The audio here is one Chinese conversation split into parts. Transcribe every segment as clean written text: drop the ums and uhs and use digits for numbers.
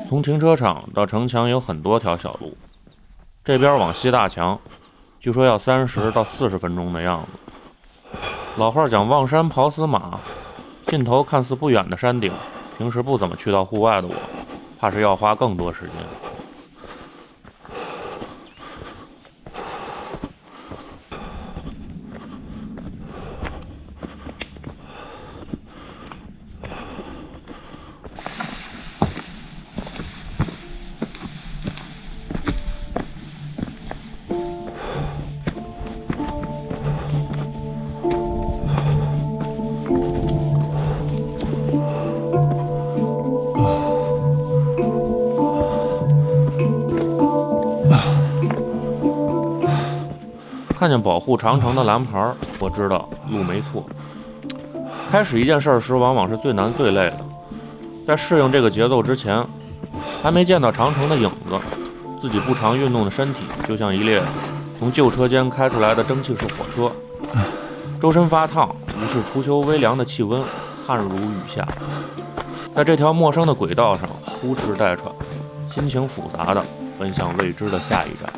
从停车场到城墙有很多条小路，这边往西大墙，据说要30到40分钟的样子。老话讲望山跑死马，尽头看似不远的山顶，平时不怎么去到户外的我，怕是要花更多时间。看见保护长城的蓝牌，我知道路没错。开始一件事时，往往是最难最累的。在适应这个节奏之前，还没见到长城的影子，自己不常运动的身体就像一列从旧车间开出来的蒸汽式火车，周身发烫，无视初秋微凉的气温，汗如雨下。在这条陌生的轨道上呼哧带喘，心情复杂的奔向未知的下一站。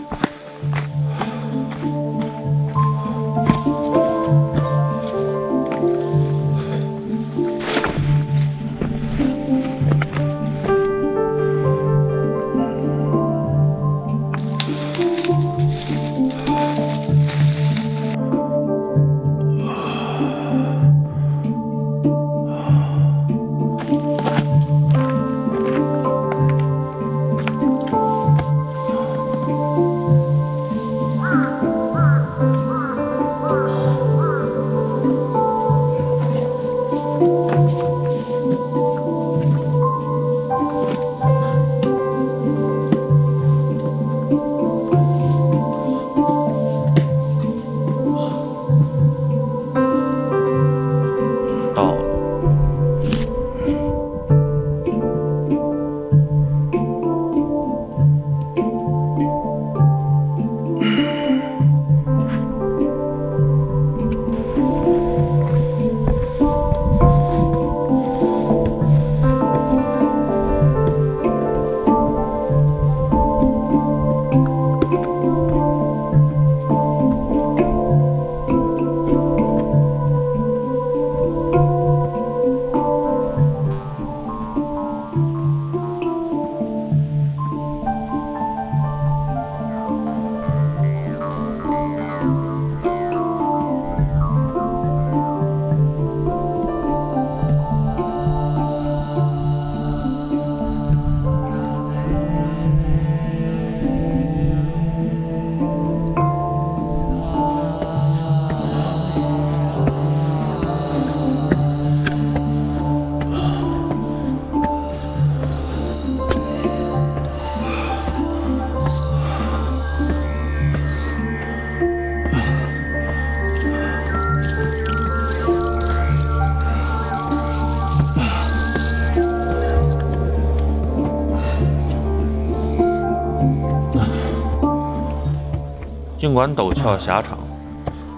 尽管陡峭狭长，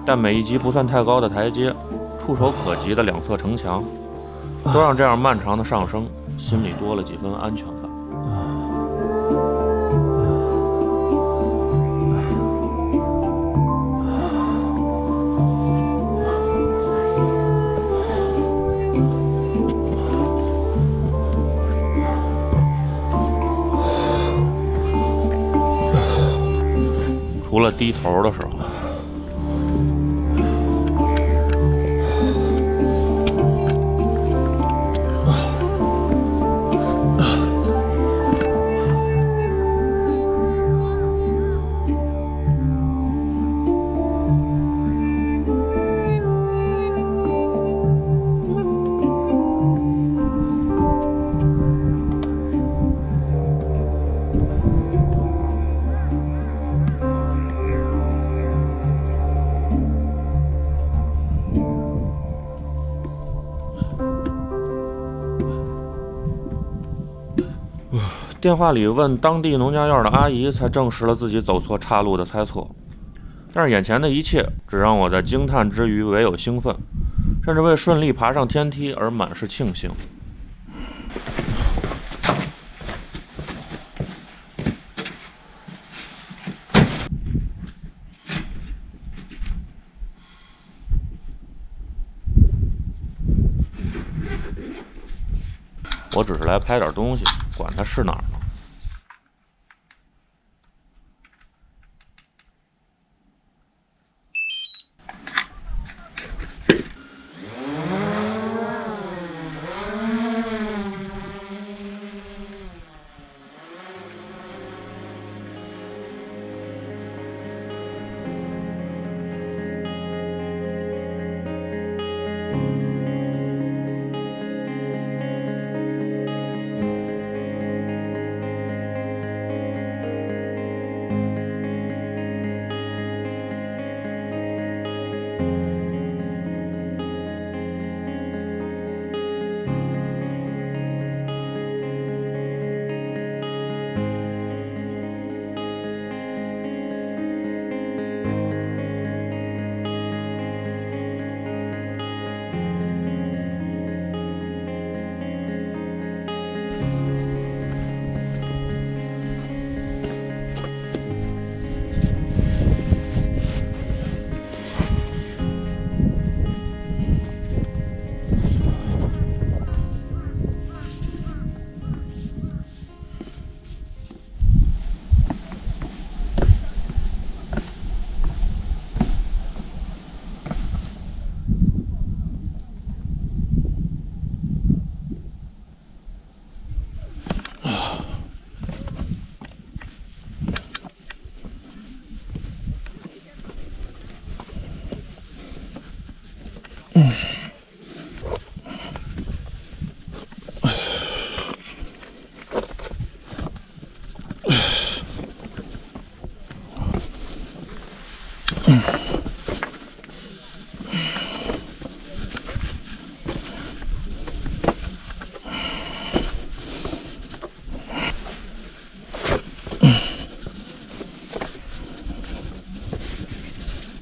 但每一级不算太高的台阶，触手可及的两侧城墙，都让这样漫长的上升心里多了几分安全感。除了低头的时候，电话里问当地农家院的阿姨，才证实了自己走错岔路的猜测。但是眼前的一切只让我在惊叹之余唯有兴奋，甚至为顺利爬上天梯而满是庆幸。我只是来拍点东西，管它是哪儿呢。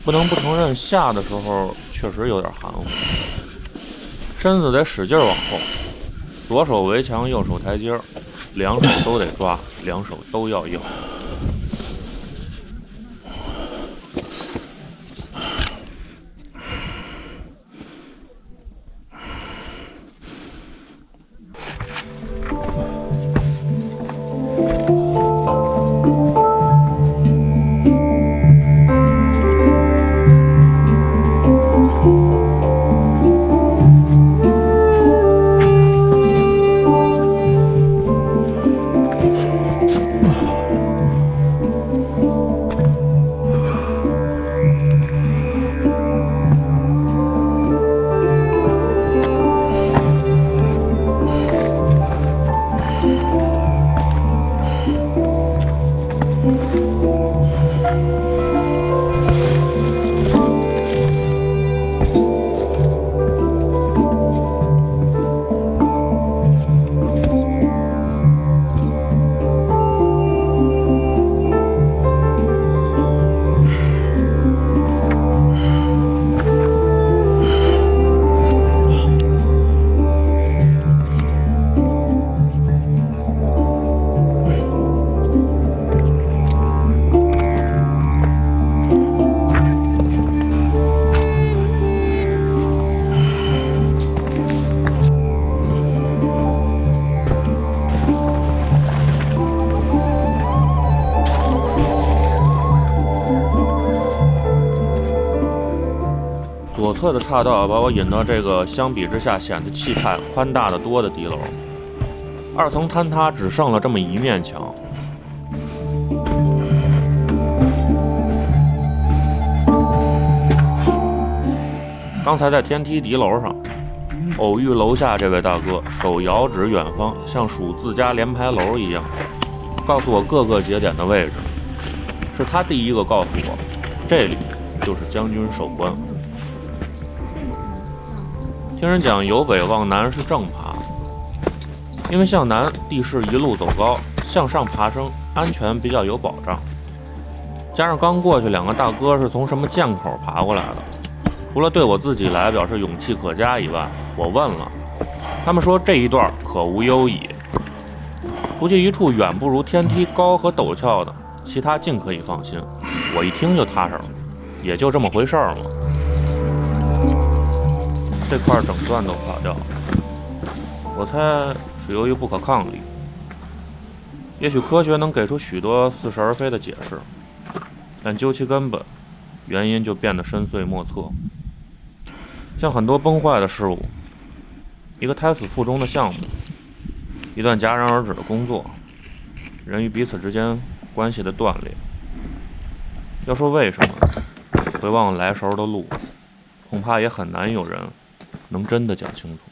不能不承认，下的时候确实有点含糊，身子得使劲往后，左手围墙，右手台阶，两手都得抓，两手都要硬。左侧的岔道把我引到这个相比之下显得气派宽大的多的敌楼，二层坍塌只剩了这么一面墙。刚才在天梯敌楼上偶遇楼下这位大哥，手摇指远方，像数自家连排楼一样，告诉我各个节点的位置。是他第一个告诉我，这里就是将军守关。听人讲，由北往南是正爬，因为向南地势一路走高，向上爬升安全比较有保障。加上刚过去两个大哥是从什么涧口爬过来的，除了对我自己来表示勇气可嘉以外，我问了，他们说这一段可无忧矣，除去一处远不如天梯高和陡峭的，其他尽可以放心。我一听就踏实了，也就这么回事儿嘛。这块整段都垮掉了，我猜是由于不可抗力。也许科学能给出许多似是而非的解释，但究其根本，原因就变得深邃莫测。像很多崩坏的事物，一个胎死腹中的项目，一段戛然而止的工作，人与彼此之间关系的断裂。要说为什么回望来时候的路，恐怕也很难有人能真的讲清楚。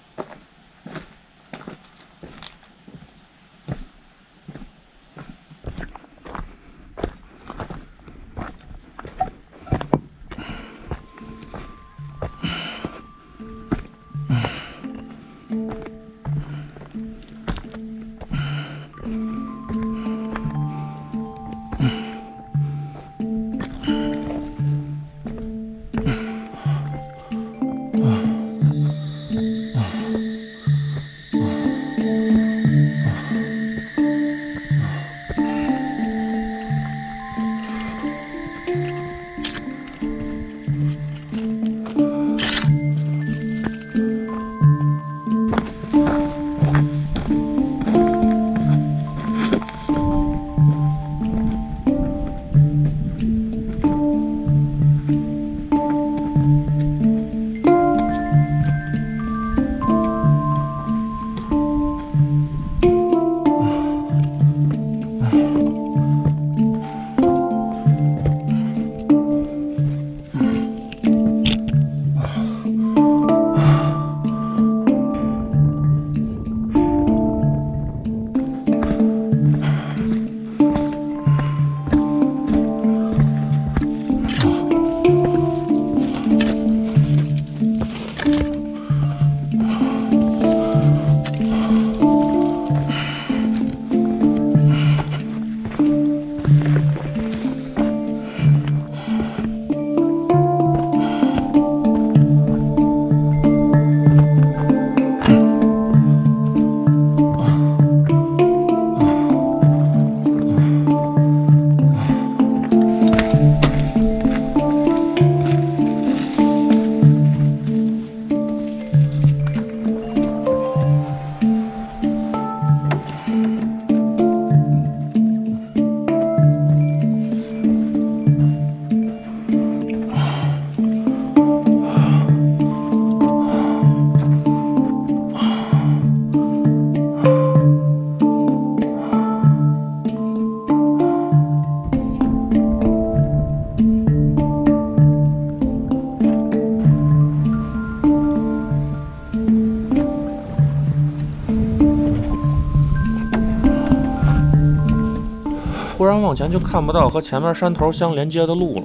忽然往前就看不到和前面山头相连接的路了，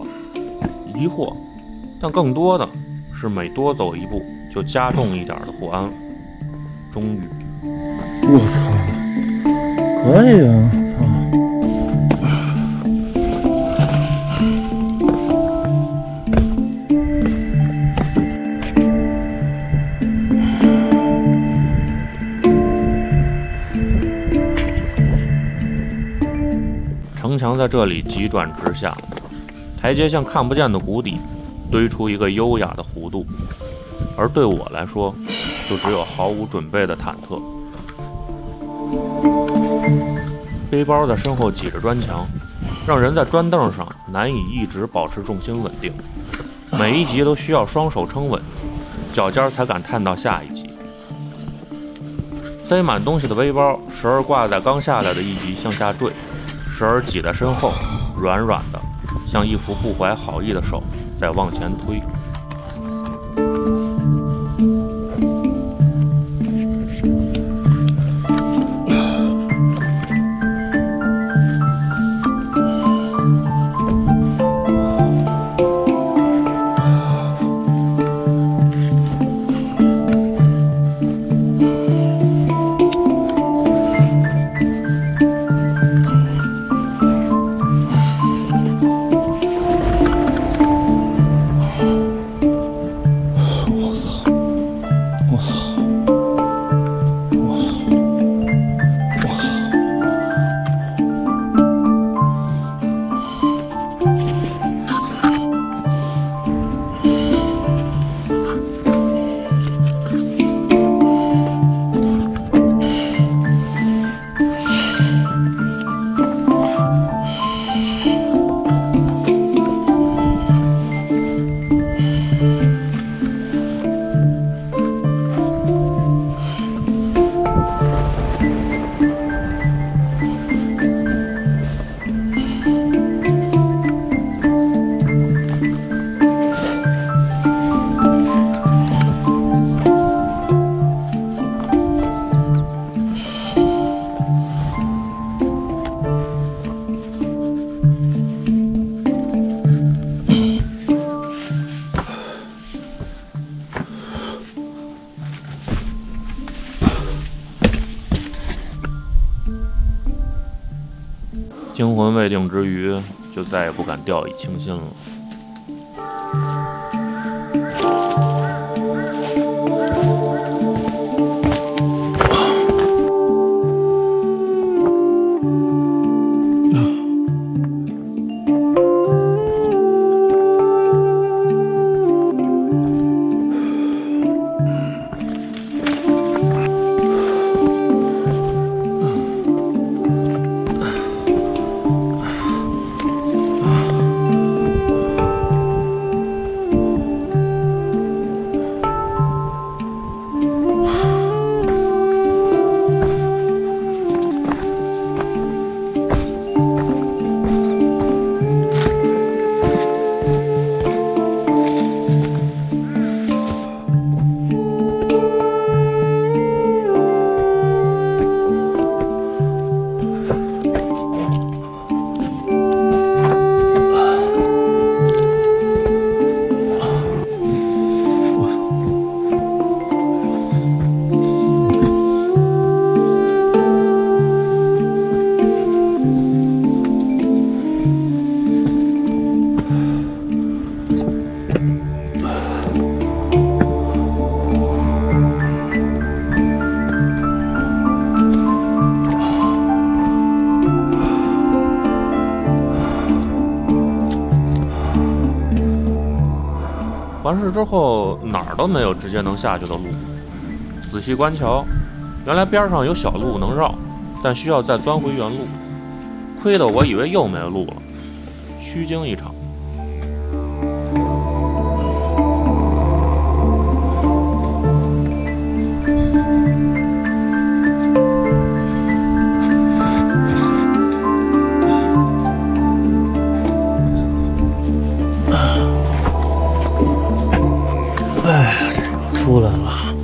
疑惑，但更多的是每多走一步就加重一点的不安。终于，我操，可以啊！城墙在这里急转直下，台阶向看不见的谷底堆出一个优雅的弧度，而对我来说，就只有毫无准备的忐忑。背包在身后挤着砖墙，让人在砖凳上难以一直保持重心稳定，每一级都需要双手撑稳，脚尖才敢探到下一级。塞满东西的背包时而挂在刚下来的一级向下坠，时而挤在身后，软软的，像一副不怀好意的手在往前推。惊魂未定之余，就再也不敢掉以轻心了。完事之后哪儿都没有直接能下去的路，仔细观瞧，原来边上有小路能绕，但需要再钻回原路。亏得我以为又没路了，虚惊一场。出来了，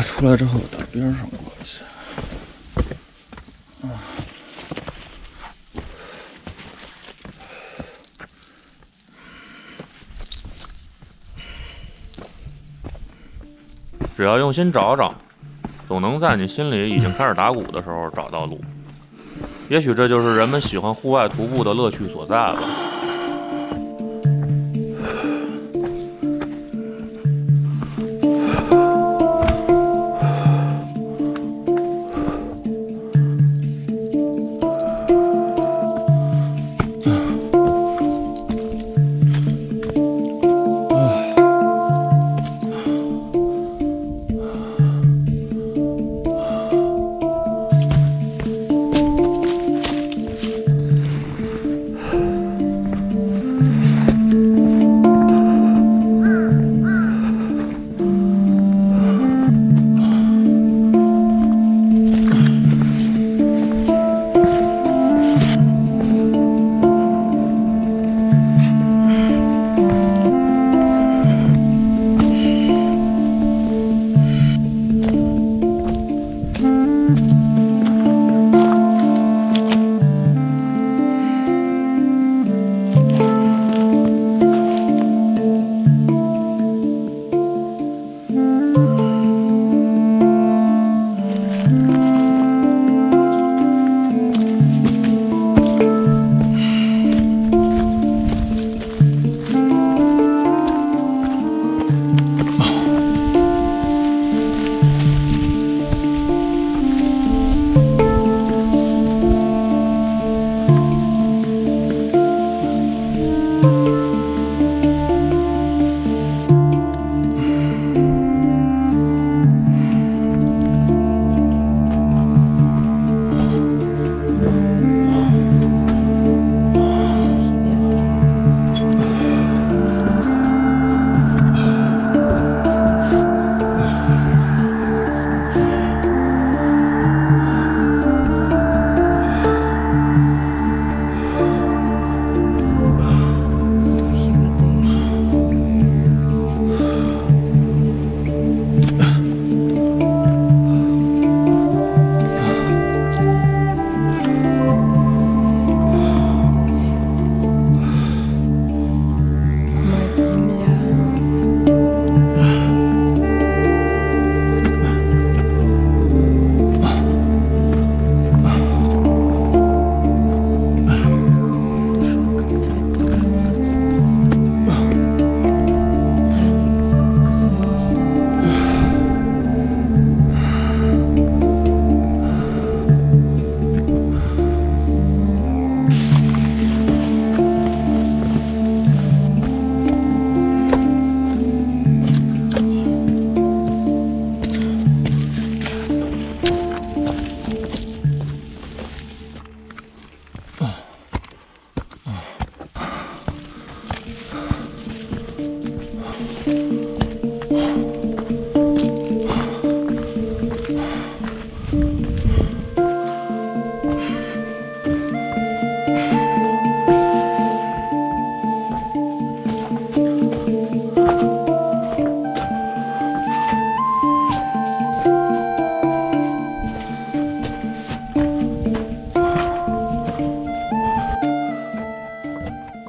出来之后到边上过去。只要用心找找，总能在你心里已经开始打鼓的时候找到路。也许这就是人们喜欢户外徒步的乐趣所在吧。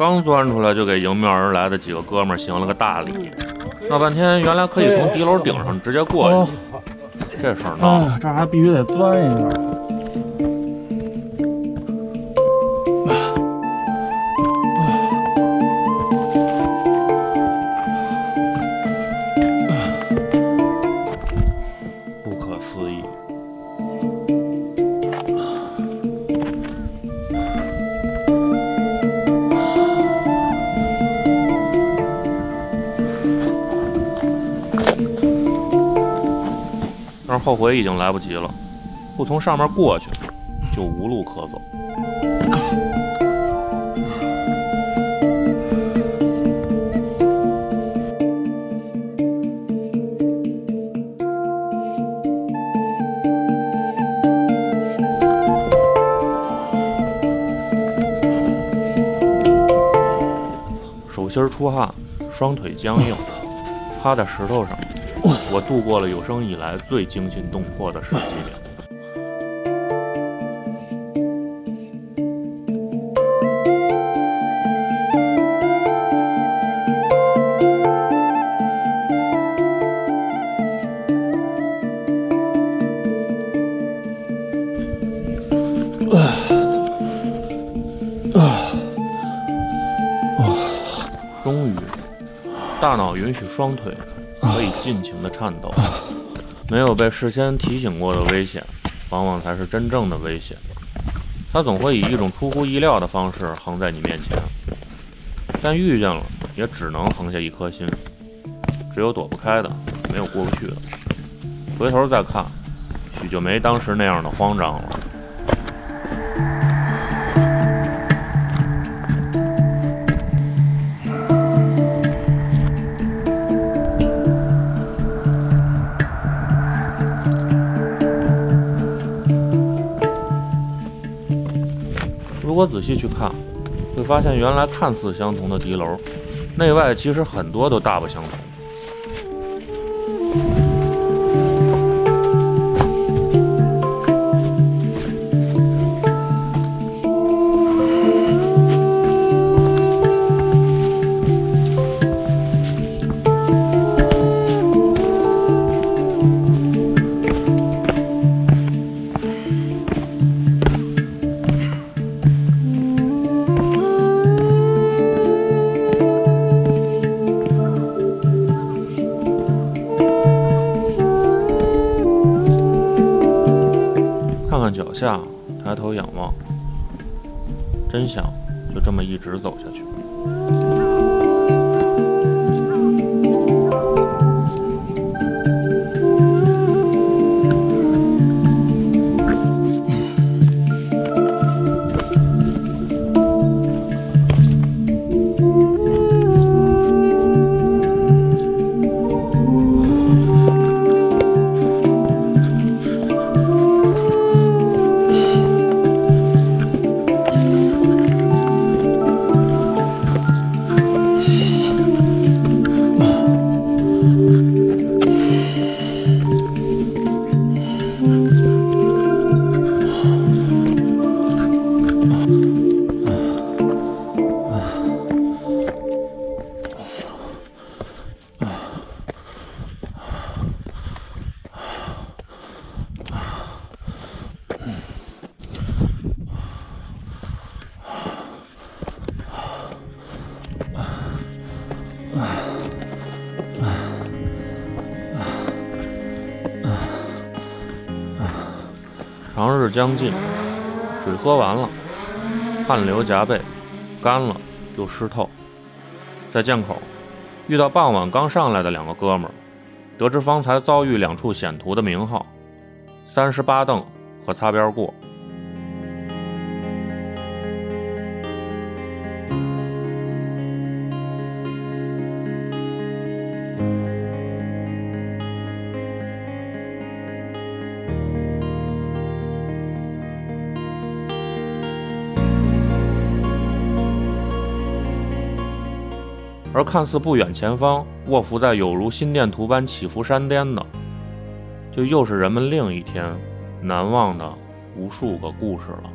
刚钻出来就给迎面而来的几个哥们儿行了个大礼。闹半天，原来可以从敌楼顶上直接过去。这事儿闹，这还必须得钻一下。不可思议。但是后悔已经来不及了，不从上面过去，就无路可走。手心出汗，双腿僵硬，趴在石头上。我度过了有生以来最惊心动魄的10几秒。终于，大脑允许双腿可以尽情的颤抖，没有被事先提醒过的危险，往往才是真正的危险。它总会以一种出乎意料的方式横在你面前，但遇见了，也只能横下一颗心。只有躲不开的，没有过不去的。回头再看，许就没当时那样的慌张了。如果仔细去看，会发现原来看似相同的敌楼，内外其实很多都大不相同。看脚下，抬头仰望，真想就这么一直走下去。长日将尽，水喝完了，汗流浃背，干了又湿透。在涧口遇到傍晚刚上来的2个哥们儿，得知方才遭遇2处险途的名号：38凳和擦边过。而看似不远前方卧伏在有如心电图般起伏山巅的，就又是人们另一天难忘的无数个故事了。